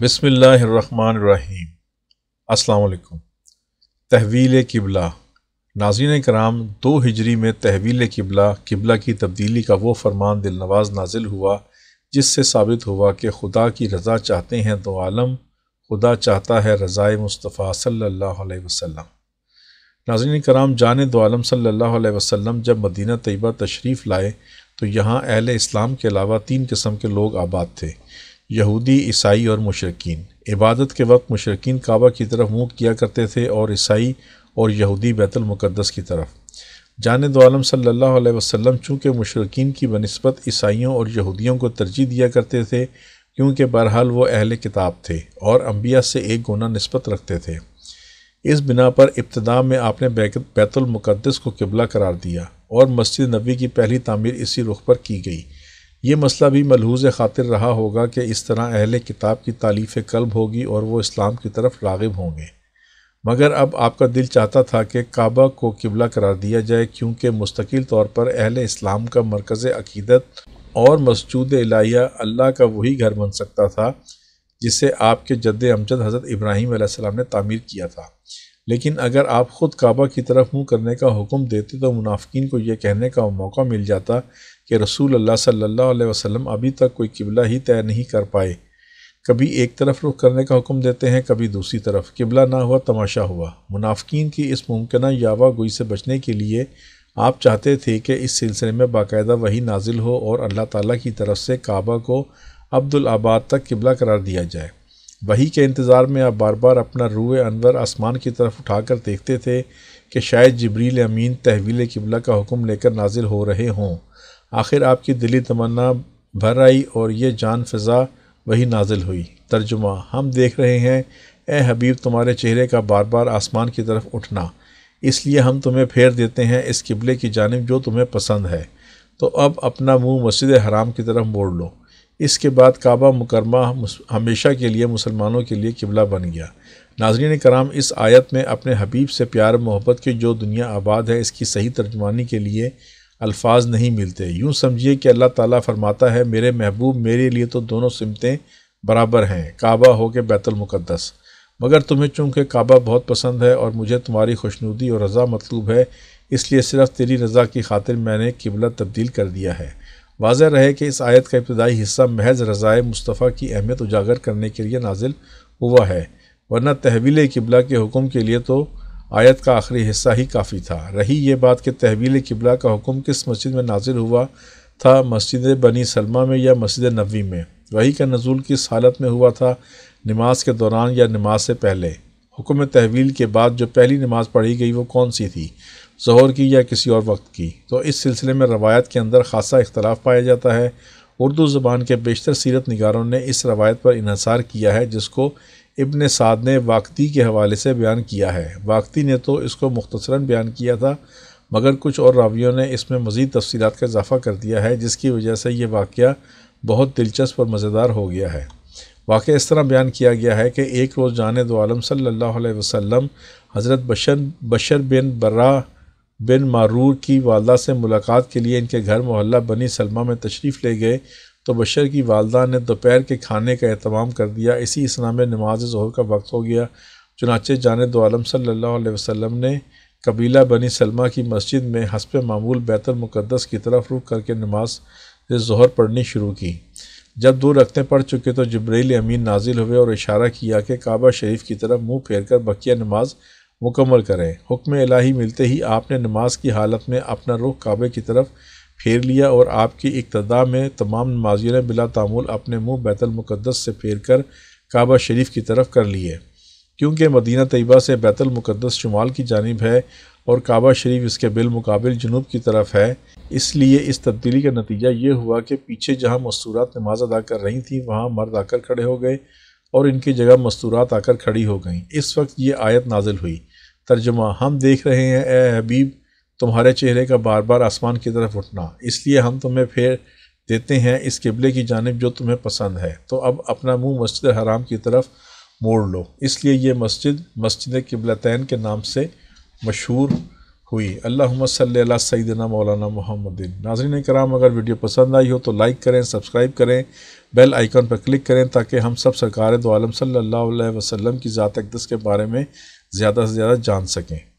بسم اللہ الرحمن الرحیم۔ السلام علیکم۔ تحویل قبلہ۔ ناظرین کرام، 2 ہجری میں تحویل قبلہ کی تبدیلی کا وہ فرمان دل نواز نازل ہوا جس سے ثابت ہوا کہ خدا کی رضا چاہتے ہیں تو عالم، خدا چاہتا ہے رضائے مصطفیٰ صلی اللہ علیہ وسلم۔ ناظرین کرام، جان دو عالم صلی اللہ علیہ وسلم جب مدینہ طیبہ تشریف لائے تو یہاں اہل اسلام کے علاوہ 3 قسم کے لوگ آباد تھے: یہودی، عیسائی اور مشرکین۔ عبادت کے وقت مشرکین کعبہ کی طرف منہ کیا کرتے تھے اور عیسائی اور یہودی بیت المقدس کی طرف۔ جان دو عالم صلی اللہ علیہ وسلم چونکہ مشرکین کی بنسبت عیسائیوں اور یہودیوں کو ترجیح دیا کرتے تھے، کیونکہ بہرحال وہ اہل کتاب تھے اور انبیاء سے ایک گنا نسبت رکھتے تھے، اس بنا پر ابتدا میں آپ نے بیت المقدس کو قبلہ قرار دیا اور مسجد نبوی کی پہلی تعمیر اسی رخ پر کی گئی۔ یہ مسئلہ بھی ملحوظ خاطر رہا ہوگا کہ اس طرح اہل کتاب کی تالیف قلب ہوگی اور وہ اسلام کی طرف راغب ہوں گے، مگر اب آپ کا دل چاہتا تھا کہ کعبہ کو قبلہ قرار دیا جائے، کیونکہ مستقل طور پر اہل اسلام کا مرکز عقیدت اور مسجود الہیہ اللہ کا وہی گھر بن سکتا تھا جسے آپ کے جد امجد حضرت ابراہیم علیہ السلام نے تعمیر کیا تھا۔ لیکن اگر آپ خود کعبہ کی طرف منہ کرنے کا حکم دیتے تو منافقین کو یہ کہنے کا موقع مل جاتا کہ رسول اللہ صلی اللہ علیہ وسلم ابھی تک کوئی قبلہ ہی طے نہیں کر پائے، کبھی ایک طرف رخ کرنے کا حکم دیتے ہیں، کبھی دوسری طرف، قبلہ نہ ہوا تماشا ہوا۔ منافقین کی اس ممکنہ یاوہ گوئی سے بچنے کے لیے آپ چاہتے تھے کہ اس سلسلے میں باقاعدہ وحی نازل ہو اور اللہ تعالیٰ کی طرف سے کعبہ کو عبدالآباد تک قبلہ قرار دیا جائے۔ وحی کے انتظار میں آپ بار بار اپنا روح انور آسمان کی طرف اٹھا کر دیکھتے تھے کہ شاید جبریل امین تحویل قبلہ کا حکم لے کر نازل ہو رہے ہوں۔ آخر آپ کی دلی تمنا بھر آئی اور یہ جان فضا وہی نازل ہوئی۔ ترجمہ: ہم دیکھ رہے ہیں اے حبیب تمہارے چہرے کا بار بار آسمان کی طرف اٹھنا، اس لیے ہم تمہیں پھیر دیتے ہیں اس قبلے کی جانب جو تمہیں پسند ہے، تو اب اپنا منہ مسجد حرام کی طرف موڑ لو۔ اس کے بعد کعبہ مکرمہ ہمیشہ کے لیے مسلمانوں کے لیے قبلہ بن گیا۔ ناظرین کرام، اس آیت میں اپنے حبیب سے پیار محبت کی جو دنیا آباد ہے اس کی صحیح ترجمانی کے لیے الفاظ نہیں ملتے۔ یوں سمجھیے کہ اللہ تعالیٰ فرماتا ہے میرے محبوب میرے لیے تو دونوں سمتیں برابر ہیں، کعبہ ہو کہ بیت المقدس، مگر تمہیں چونکہ کعبہ بہت پسند ہے اور مجھے تمہاری خوشنودی اور رضا مطلوب ہے، اس لیے صرف تیری رضا کی خاطر میں نے قبلہ تبدیل کر دیا ہے۔ واضح رہے کہ اس آیت کا ابتدائی حصہ محض رضائے مصطفیٰ کی اہمیت اجاگر کرنے کے لیے نازل ہوا ہے، ورنہ تحویل قبلہ کے حکم کے لیے تو آیت کا آخری حصہ ہی کافی تھا۔ رہی یہ بات کہ تحویل قبلہ کا حکم کس مسجد میں نازل ہوا تھا، مسجد بنی سلمہ میں یا مسجد نبوی میں؟ وحی کا نزول کس حالت میں ہوا تھا، نماز کے دوران یا نماز سے پہلے؟ حکم تحویل کے بعد جو پہلی نماز پڑھی گئی وہ کون سی تھی، ظہر کی یا کسی اور وقت کی؟ تو اس سلسلے میں روایت کے اندر خاصا اختلاف پایا جاتا ہے۔ اردو زبان کے بیشتر سیرت نگاروں نے اس روایت پر انحصار کیا ہے جس کو ابن سعد نے واقدی کے حوالے سے بیان کیا ہے۔ واقدی نے تو اس کو مختصراً بیان کیا تھا، مگر کچھ اور راویوں نے اس میں مزید تفصیلات کا اضافہ کر دیا ہے، جس کی وجہ سے یہ واقعہ بہت دلچسپ اور مزیدار ہو گیا ہے۔ واقعہ اس طرح بیان کیا گیا ہے کہ ایک روز جان دو عالم صلی اللہ علیہ وسلم حضرت بشر بن برہ بن معرور کی والدہ سے ملاقات کے لیے ان کے گھر محلہ بنی سلمہ میں تشریف لے گئے تو بشر کی والدہ نے دوپہر کے کھانے کا اہتمام کر دیا۔ اسی اثنا میں نماز ظہر کا وقت ہو گیا، چنانچہ جان دو عالم صلی اللہ علیہ وسلم نے قبیلہ بنی سلمہ کی مسجد میں حسب معمول بیت المقدس کی طرف رخ کر کے نماز ظہر پڑھنی شروع کی۔ جب 2 رکعتیں پڑھ چکے تو جبریل امین نازل ہوئے اور اشارہ کیا کہ کعبہ شریف کی طرف منہ پھیر کر بقیہ نماز مکمل کریں۔ حکم الہی ملتے ہی آپ نے نماز کی حالت میں اپنا رخ کعبے کی طرف پھیر لیا اور آپ کی اقتداء میں تمام نمازیوں نے بلا تعمل اپنے منہ بیت المقدس سے پھیر کر کعبہ شریف کی طرف کر لیے۔ کیونکہ مدینہ طیبہ سے بیت المقدس شمال کی جانب ہے اور کعبہ شریف اس کے بالمقابل جنوب کی طرف ہے، اس لیے اس تبدیلی کا نتیجہ یہ ہوا کہ پیچھے جہاں مستورات نماز ادا کر رہی تھیں وہاں مرد آ کر کھڑے ہو گئے اور ان کی جگہ مستورات آ کر کھڑی ہو گئیں۔ اس وقت یہ آیت نازل ہوئی۔ ترجمہ: ہم دیکھ رہے ہیں اے حبیب تمہارے چہرے کا بار بار آسمان کی طرف اٹھنا، اس لیے ہم تمہیں پھیر دیتے ہیں اس قبلے کی جانب جو تمہیں پسند ہے، تو اب اپنا منہ مسجد حرام کی طرف موڑ لو۔ اس لیے یہ مسجد قبلتین کے نام سے مشہور ہوئی۔ اللہم صلی علی سیدنا مولانا محمد۔ ناظرین کرام، اگر ویڈیو پسند آئی ہو تو لائک کریں، سبسکرائب کریں، بیل آئیکن پر کلک کریں تاکہ ہم سب سرکار دو عالم صلی اللہ علیہ وسلم کی ذات اقدس کے بارے میں زیادہ سے زیادہ جان سکیں۔